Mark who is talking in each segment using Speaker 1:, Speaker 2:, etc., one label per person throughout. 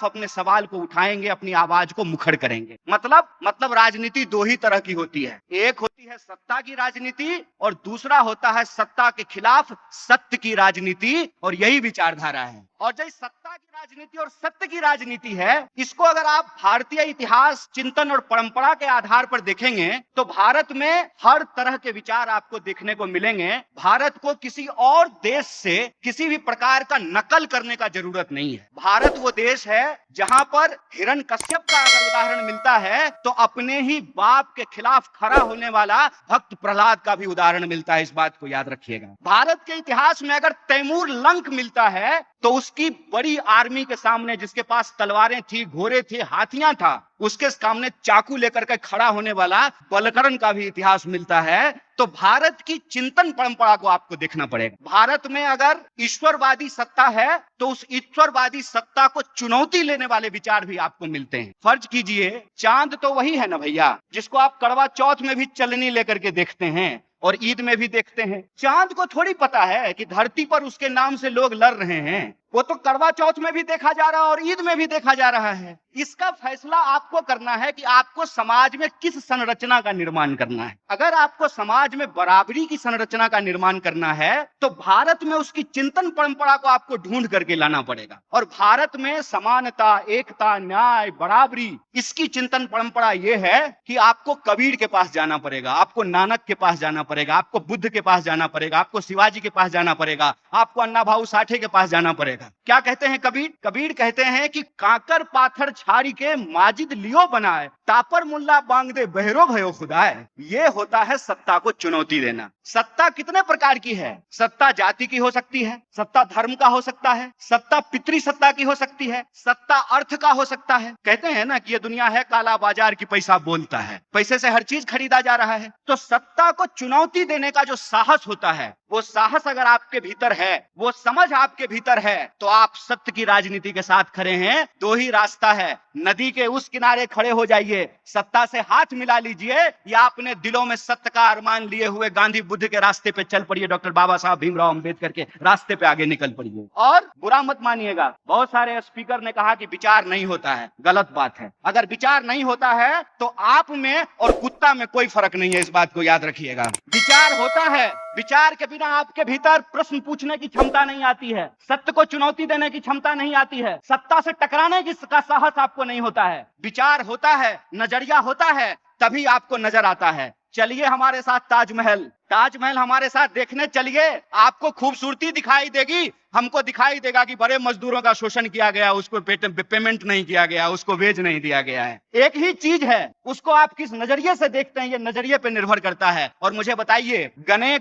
Speaker 1: अपने सवाल को उठाएंगे, अपनी आवाज को मुखर करेंगे। मतलब राजनीति दो ही तरह की होती है। एक होती है सत्ता की राजनीति और दूसरा होता है सत्ता के खिलाफ सत्य की राजनीति, और यही विचारधारा है। और जो सत्ता की राजनीति और सत्य की राजनीति है, इसको अगर आप भारतीय इतिहास, चिंतन और परंपरा के आधार पर देखेंगे तो भारत में हर तरह के विचार आपको देखने को मिलेंगे। भारत को किसी और देश से किसी भी प्रकार का नकल करने का जरूरत नहीं है। भारत वो देश है जहां पर हिरण्यकश्यप का अगर उदाहरण मिलता है तो अपने ही बाप के खिलाफ खड़ा होने वाला भक्त प्रहलाद का भी उदाहरण मिलता है। इस बात को याद रखिएगा। भारत के इतिहास में अगर तैमूर लंक मिलता है तो उसकी बड़ी आर्मी के सामने, जिसके पास तलवारें थी, घोड़े थे, हाथियां था, उसके सामने चाकू लेकर के खड़ा होने वाला बलकरण का भी इतिहास मिलता है। तो भारत की चिंतन परंपरा को आपको देखना पड़ेगा। भारत में अगर ईश्वरवादी सत्ता है तो उस ईश्वरवादी सत्ता को चुनौती लेने वाले विचार भी आपको मिलते हैं। फर्ज कीजिए, चांद तो वही है ना भैया, जिसको आप करवा चौथ में भी चलनी लेकर के देखते हैं और ईद में भी देखते हैं। चांद को थोड़ी पता है कि धरती पर उसके नाम से लोग लड़ रहे हैं। वो तो करवा चौथ में भी देखा जा रहा है और ईद में भी देखा जा रहा है। इसका फैसला आपको करना है कि आपको समाज में किस संरचना का निर्माण करना है। अगर आपको समाज में बराबरी की संरचना का निर्माण करना है तो भारत में उसकी चिंतन परंपरा को आपको ढूंढ करके लाना पड़ेगा। और भारत में समानता, एकता, न्याय, बराबरी, इसकी चिंतन परंपरा यह है कि आपको कबीर के पास जाना पड़ेगा, आपको नानक के पास जाना पड़ेगा, आपको बुद्ध के पास जाना पड़ेगा, आपको शिवाजी के पास जाना पड़ेगा, आपको अन्ना भाऊ साठे के पास जाना पड़ेगा। क्या कहते हैं कबीर? कबीर कहते हैं कि काकर पाथर छाड़ी के माजिद लियो बनाए, तापर मुल्ला बांग दे बहरो भयो खुदाए। ये होता है सत्ता को चुनौती देना। सत्ता कितने प्रकार की है? सत्ता जाति की हो सकती है, सत्ता धर्म का हो सकता है, सत्ता पितृ सत्ता की हो सकती है, सत्ता अर्थ का हो सकता है। कहते हैं ना कि ये दुनिया है काला बाजार की, पैसा बोलता है, पैसे से हर चीज खरीदा जा रहा है। तो सत्ता को चुनौती देने का जो साहस होता है, वो साहस अगर आपके भीतर है, वो समझ आपके भीतर है, तो आप सत्य की राजनीति के साथ खड़े हैं। दो ही रास्ता है, नदी के उस किनारे खड़े हो जाइए, सत्ता से हाथ मिला लीजिए, या अपने दिलों में सत्य का अरमान लिए हुए गांधी बुद्ध के रास्ते पे चल पड़िए, डॉक्टर बाबा साहब भीमराव अंबेडकर के रास्ते पे आगे निकल पड़िए। और बुरा मत मानिएगा, बहुत सारे स्पीकर ने कहा कि विचार नहीं होता है, गलत बात है। अगर विचार नहीं होता है तो आप में और कुत्ता में कोई फर्क नहीं है, इस बात को याद रखिएगा। विचार होता है, विचार के बिना आपके भीतर प्रश्न पूछने की क्षमता नहीं आती है, सत्य को चुनौती देने की क्षमता नहीं आती है, सत्ता से टकराने का साहस आपको नहीं होता है। विचार होता है, नजरिया होता है, तभी आपको नजर आता है। चलिए हमारे साथ ताजमहल हमारे साथ देखने चलिए, आपको खूबसूरती दिखाई देगी, हमको दिखाई देगा कि बड़े मजदूरों का शोषण किया गया, उसको पेमेंट नहीं किया गया, उसको वेज नहीं दिया गया है। एक ही चीज है, उसको आप किस नजरिए से देखते हैं, ये नजरिए पे निर्भर करता है। और मुझे बताइए, गन्ने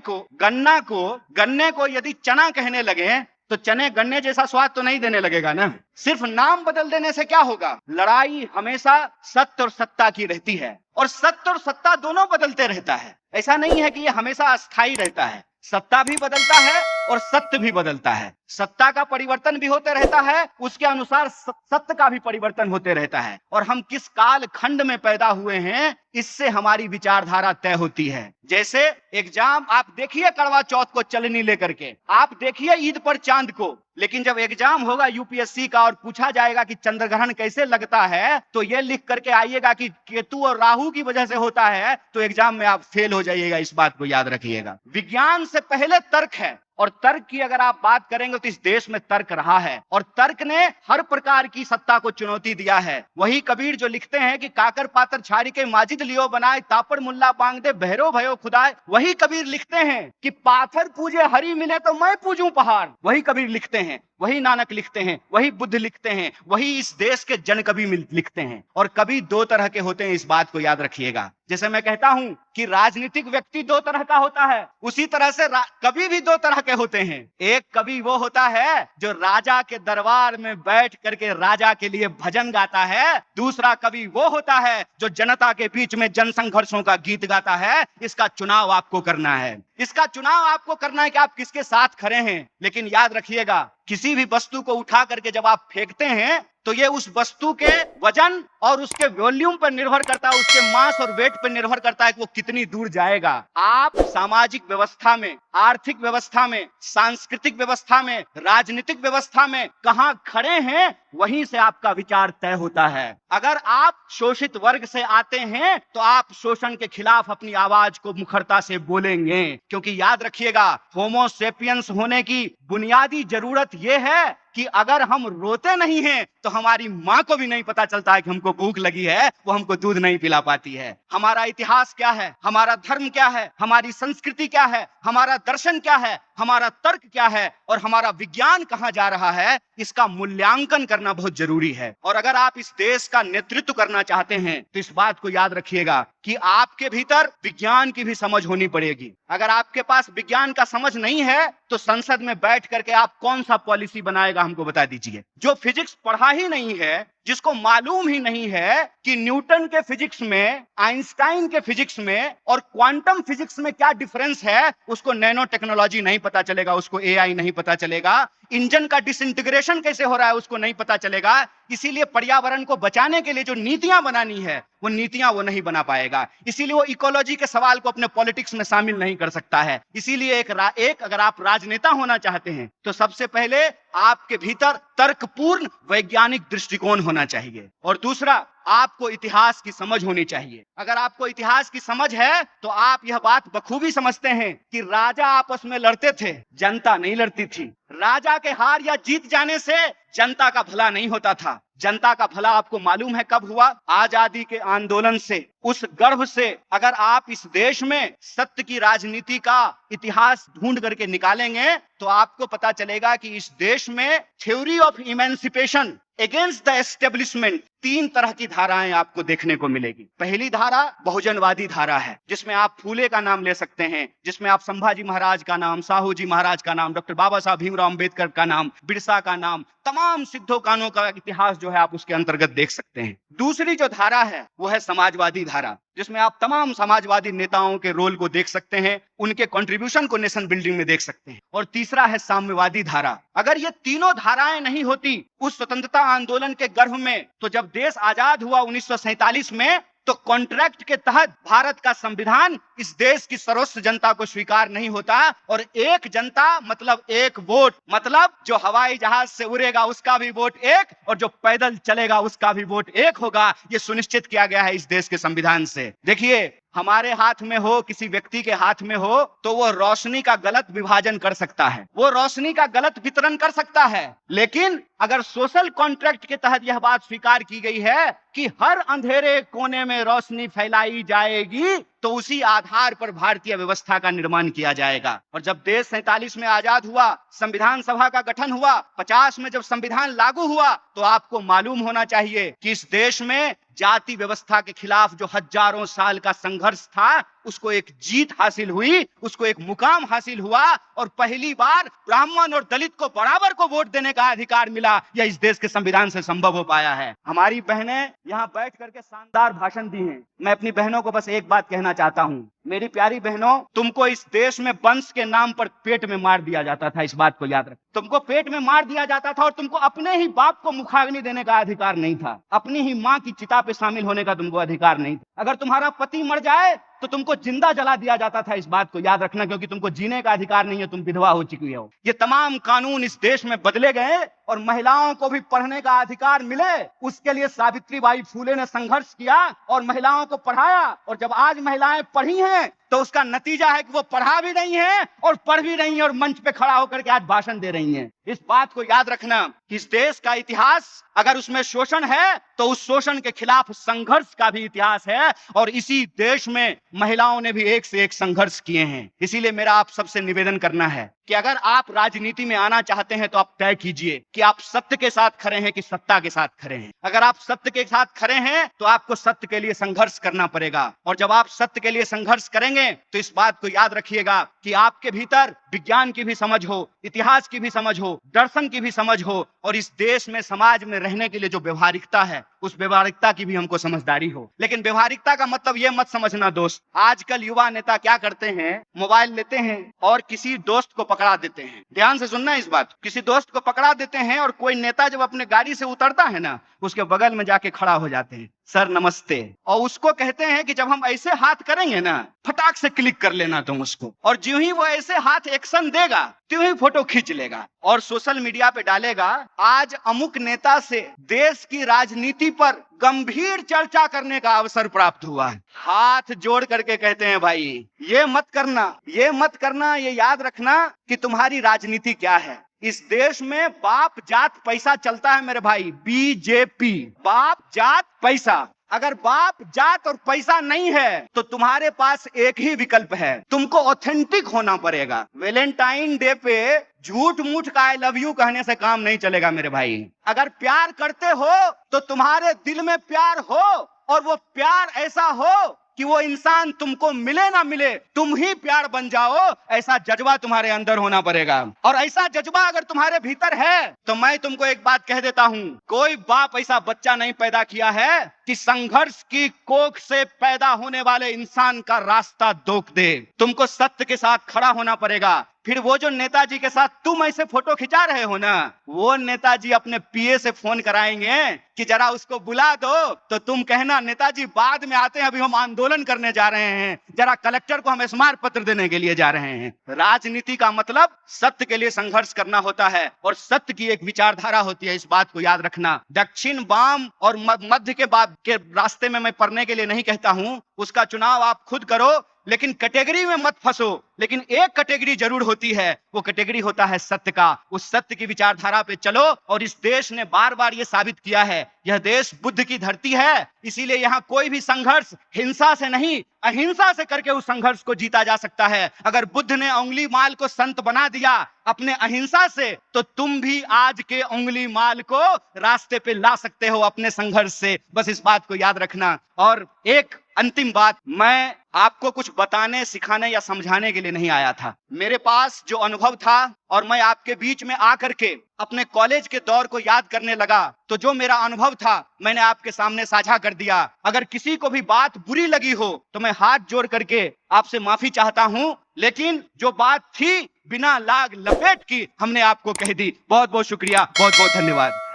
Speaker 1: को यदि चना कहने लगे तो चने गन्ने जैसा स्वाद तो नहीं देने लगेगा ना। सिर्फ नाम बदल देने से क्या होगा? लड़ाई हमेशा सत्य और सत्ता की रहती है, और सत्य और सत्ता दोनों बदलते रहता है। ऐसा नहीं है कि ये हमेशा अस्थायी रहता है। सत्ता भी बदलता है और सत्य भी बदलता है। सत्ता का परिवर्तन भी होते रहता है, उसके अनुसार सत्य का भी परिवर्तन होते रहता है। और हम किस काल खंड में पैदा हुए हैं, इससे हमारी विचारधारा तय होती है। जैसे एग्जाम, आप देखिए कड़वा चौथ को चलनी लेकर के, आप देखिए ईद पर चांद को, लेकिन जब एग्जाम होगा यूपीएससी का और पूछा जाएगा कि चंद्रग्रहण कैसे लगता है, तो ये लिख करके आइएगा कि केतु और राहु की वजह से होता है, तो एग्जाम में आप फेल हो जाइएगा। इस बात को याद रखिएगा। विज्ञान से पहले तर्क है, और तर्क की अगर आप बात करेंगे तो इस देश में तर्क रहा है, और तर्क ने हर प्रकार की सत्ता को चुनौती दिया है। वही कबीर जो लिखते हैं कि काकर पातर छाड़ी के माजिद लियो बनाए, तापर मुल्ला बांग दे बहरो भयो खुदाए। वही कबीर लिखते हैं कि पाथर पूजे हरि मिले तो मैं पूजूं पहाड़। वही कबीर लिखते हैं, वही नानक लिखते हैं, वही बुद्ध लिखते हैं, वही इस देश के जन कवि लिखते हैं। और कवि दो तरह के होते हैं, इस बात को याद रखिएगा। जैसे मैं कहता हूं कि राजनीतिक व्यक्ति दो तरह का होता है, उसी तरह से कवि भी दो तरह के होते हैं। एक कवि वो होता है जो राजा के दरबार में बैठ करके राजा के लिए भजन गाता है। दूसरा कवि वो होता है जो जनता के बीच में जन संघर्षों का गीत गाता है। इसका चुनाव आपको करना है, इसका चुनाव आपको करना है कि आप किसके साथ खड़े हैं। लेकिन याद रखिएगा, किसी भी वस्तु को उठा करके जब आप फेंकते हैं तो ये उस वस्तु के वजन और उसके वॉल्यूम पर निर्भर करता है, उसके मास और वेट पर निर्भर करता है कि वो कितनी दूर जाएगा। आप सामाजिक व्यवस्था में, आर्थिक व्यवस्था में, सांस्कृतिक व्यवस्था में, राजनीतिक व्यवस्था में कहां खड़े हैं, वहीं से आपका विचार तय होता है। अगर आप शोषित वर्ग से आते हैं तो आप शोषण के खिलाफ अपनी आवाज को मुखरता से बोलेंगे, क्योंकि याद रखिएगा, होमो सेपियंस होने की बुनियादी जरूरत यह है कि अगर हम रोते नहीं हैं तो हमारी माँ को भी नहीं पता चलता है कि हमको भूख लगी है, वो हमको दूध नहीं पिला पाती है। हमारा इतिहास क्या है, हमारा धर्म क्या है, हमारी संस्कृति क्या है, हमारा दर्शन क्या है, हमारा तर्क क्या है और हमारा विज्ञान कहाँ जा रहा है, इसका मूल्यांकन करना बहुत जरूरी है। और अगर आप इस देश का नेतृत्व करना चाहते हैं तो इस बात को याद रखिएगा कि आपके भीतर विज्ञान की भी समझ होनी पड़ेगी। अगर आपके पास विज्ञान का समझ नहीं है तो संसद में बैठ करके आप कौन सा पॉलिसी बनाएगा, हमको बता दीजिए। जो फिजिक्स पढ़ा ही नहीं है, जिसको मालूम ही नहीं है कि न्यूटन के फिजिक्स में, आइंस्टाइन के फिजिक्स में और क्वांटम फिजिक्स में क्या डिफरेंस है, उसको नैनो टेक्नोलॉजी नहीं पता चलेगा, उसको एआई नहीं पता चलेगा, इंजन का डिसइंटीग्रेशन कैसे हो रहा है उसको नहीं पता चलेगा। इसीलिए पर्यावरण को बचाने के लिए जो नीतियां बनानी है वो नीतियां वो नहीं बना पाएगा। इसीलिए वो इकोलॉजी के सवाल को अपने पॉलिटिक्स में शामिल नहीं कर सकता है। इसीलिए एक अगर आप राजनेता होना चाहते हैं तो सबसे पहले आपके भीतर तर्कपूर्ण वैज्ञानिक दृष्टिकोण होना चाहिए, और दूसरा आपको इतिहास की समझ होनी चाहिए। अगर आपको इतिहास की समझ है तो आप यह बात बखूबी समझते हैं कि राजा आपस में लड़ते थे, जनता नहीं लड़ती थी। राजा के हार या जीत जाने से जनता का भला नहीं होता था। जनता का भला आपको मालूम है कब हुआ? आजादी के आंदोलन से, उस गर्भ से। अगर आप इस देश में सत्य की राजनीति का इतिहास ढूंढ करके निकालेंगे तो आपको पता चलेगा कि इस देश में theory of emancipation against the establishment 3 तरह की धाराएं आपको देखने को मिलेगी। पहली धारा बहुजनवादी धारा है, जिसमें आप फूले का नाम ले सकते हैं, जिसमें आप संभाजी महाराज का नाम, साहू जी महाराज का नाम, डॉक्टर बाबा साहब भीमराव अंबेडकर का नाम, बिरसा का नाम, तमाम सिद्धों कानों का इतिहास जो है आप उसके अंतर्गत देख सकते हैं। दूसरी जो धारा है वो है समाजवादी धारा, जिसमें आप तमाम समाजवादी नेताओं के रोल को देख सकते हैं, उनके कंट्रीब्यूशन को नेशन बिल्डिंग में देख सकते हैं। और तीसरा है साम्यवादी धारा। अगर ये तीनों धाराएं नहीं होती उस स्वतंत्रता आंदोलन के गर्भ में, तो जब देश आजाद हुआ 1947 में, तो कॉन्ट्रैक्ट के तहत भारत का संविधान इस देश की सर्वस्व जनता को स्वीकार नहीं होता, और एक जनता मतलब एक वोट, मतलब जो हवाई जहाज से उड़ेगा उसका भी वोट एक और जो पैदल चलेगा उसका भी वोट एक होगा। यह सुनिश्चित किया गया है इस देश के संविधान से। देखिए, हमारे हाथ में हो, किसी व्यक्ति के हाथ में हो, तो वो रोशनी का गलत विभाजन कर सकता है, वो रोशनी का गलत वितरण कर सकता है। लेकिन अगर सोशल कॉन्ट्रैक्ट के तहत यह बात स्वीकार की गई है कि हर अंधेरे कोने में रोशनी फैलाई जाएगी, तो उसी आधार पर भारतीय व्यवस्था का निर्माण किया जाएगा। और जब देश 47 में आजाद हुआ, संविधान सभा का गठन हुआ, 50 में जब संविधान लागू हुआ, तो आपको मालूम होना चाहिए कि इस देश में जाति व्यवस्था के खिलाफ जो हजारों साल का संघर्ष था, उसको एक जीत हासिल हुई, उसको एक मुकाम हासिल हुआ, और पहली बार ब्राह्मण और दलित को बराबर को वोट देने का अधिकार मिला। यह इस देश के संविधान से संभव हो पाया है। हमारी बहनें यहाँ बैठ करके शानदार भाषण दी हैं। मैं अपनी बहनों को बस एक बात कहना चाहता हूँ, मेरी प्यारी बहनों, तुमको इस देश में वंश के नाम पर पेट में मार दिया जाता था, इस बात को याद रख। तुमको पेट में मार दिया जाता था और तुमको अपने ही बाप को मुखाग्नि देने का अधिकार नहीं था, अपनी ही माँ की चिता पे शामिल होने का तुमको अधिकार नहीं था। अगर तुम्हारा पति मर जाए तो तुमको जिंदा जला दिया जाता था, इस बात को याद रखना, क्योंकि तुमको जीने का अधिकार नहीं है, तुम विधवा हो चुकी हो। ये तमाम कानून इस देश में बदले गए और महिलाओं को भी पढ़ने का अधिकार मिले, उसके लिए सावित्रीबाई फूले ने संघर्ष किया और महिलाओं को पढ़ाया। और जब आज महिलाएं पढ़ी हैं तो उसका नतीजा है कि वो पढ़ा भी नहीं है और पढ़ भी नहीं है और मंच पे खड़ा होकर के आज भाषण दे रही हैं। इस बात को याद रखना कि इस देश का इतिहास, अगर उसमें शोषण है तो उस शोषण के खिलाफ संघर्ष का भी इतिहास है, और इसी देश में महिलाओं ने भी एक से एक संघर्ष किए हैं। इसीलिए मेरा आप सबसे निवेदन करना है कि अगर आप राजनीति में आना चाहते हैं तो आप तय कीजिए कि आप सत्य के साथ खड़े हैं कि सत्ता के साथ खड़े हैं। अगर आप सत्य के साथ खड़े हैं तो आपको सत्य के लिए संघर्ष करना पड़ेगा, और जब आप सत्य के लिए संघर्ष करेंगे तो इस बात को याद रखिएगा कि आपके भीतर विज्ञान की भी समझ हो, इतिहास की भी समझ हो, दर्शन की भी समझ हो, और इस देश में समाज में रहने के लिए जो व्यवहारिकता है उस व्यवहारिकता की भी हमको समझदारी हो। लेकिन व्यवहारिकता का मतलब ये मत समझना दोस्त, आजकल युवा नेता क्या करते हैं, मोबाइल लेते हैं और किसी दोस्त को पकड़ा देते हैं। ध्यान से सुनना इस बात, किसी दोस्त को पकड़ा देते हैं और कोई नेता जब अपने गाड़ी से उतरता है ना, उसके बगल में जाके खड़ा हो जाते हैं, सर नमस्ते, और उसको कहते हैं कि जब हम ऐसे हाथ करेंगे ना, फटाक से क्लिक कर लेना तुम उसको, और ज्यों ही वो ऐसे हाथ एक्शन देगा त्यों ही फोटो खींच लेगा और सोशल मीडिया पे डालेगा, आज अमुक नेता से देश की राजनीति पर गंभीर चर्चा करने का अवसर प्राप्त हुआ है। हाथ जोड़ करके कहते हैं भाई ये मत करना, ये मत करना, ये याद रखना कि तुम्हारी राजनीति क्या है। इस देश में बाप जात पैसा चलता है मेरे भाई, बीजेपी, बाप जात पैसा। अगर बाप जात और पैसा नहीं है तो तुम्हारे पास एक ही विकल्प है, तुमको ऑथेंटिक होना पड़ेगा। वैलेंटाइन डे पे झूठ मूठ का आई लव यू कहने से काम नहीं चलेगा मेरे भाई। अगर प्यार करते हो तो तुम्हारे दिल में प्यार हो, और वो प्यार ऐसा हो कि वो इंसान तुमको मिले ना मिले तुम ही प्यार बन जाओ, ऐसा जज्बा तुम्हारे अंदर होना पड़ेगा। और ऐसा जज्बा अगर तुम्हारे भीतर है तो मैं तुमको एक बात कह देता हूं, कोई बाप ऐसा बच्चा नहीं पैदा किया है कि संघर्ष की कोख से पैदा होने वाले इंसान का रास्ता रोक दे। तुमको सत्य के साथ खड़ा होना पड़ेगा। फिर वो जो नेताजी के साथ तुम ऐसे फोटो खिंचा रहे हो ना, वो नेताजी अपने पीए से फोन कराएंगे कि जरा उसको बुला दो, तो तुम कहना नेताजी बाद में आते हैं, अभी हम आंदोलन करने जा रहे हैं, जरा कलेक्टर को हम स्मारक पत्र देने के लिए जा रहे हैं। राजनीति का मतलब सत्य के लिए संघर्ष करना होता है और सत्य की एक विचारधारा होती है, इस बात को याद रखना। दक्षिण, वाम और मध्य के रास्ते में मैं पढ़ने के लिए नहीं कहता हूं, उसका चुनाव आप खुद करो, लेकिन कैटेगरी में मत फंसो। लेकिन एक कैटेगरी जरूर होती है, वो कैटेगरी होता है सत्य का। उस सत्य की विचारधारा पे चलो, और इस देश ने बार बार ये साबित किया है, यह देश बुद्ध की धरती है, इसीलिए यहाँ कोई भी संघर्ष हिंसा से नहीं अहिंसा से करके उस संघर्ष को जीता जा सकता है। अगर बुद्ध ने उंगली माल को संत बना दिया अपने अहिंसा से, तो तुम भी आज के उंगली माल को रास्ते पे ला सकते हो अपने संघर्ष से। बस इस बात को याद रखना। और एक अंतिम बात, मैं आपको कुछ बताने, सिखाने या समझाने के लिए नहीं आया था। मेरे पास जो अनुभव था और मैं आपके बीच में आकर के अपने कॉलेज के दौर को याद करने लगा, तो जो मेरा अनुभव था मैंने आपके सामने साझा कर दिया। अगर किसी को भी बात बुरी लगी हो तो मैं हाथ जोड़ करके आपसे माफी चाहता हूं, लेकिन जो बात थी बिना लाग लपेट की हमने आपको कह दी। बहुत बहुत शुक्रिया, बहुत बहुत धन्यवाद।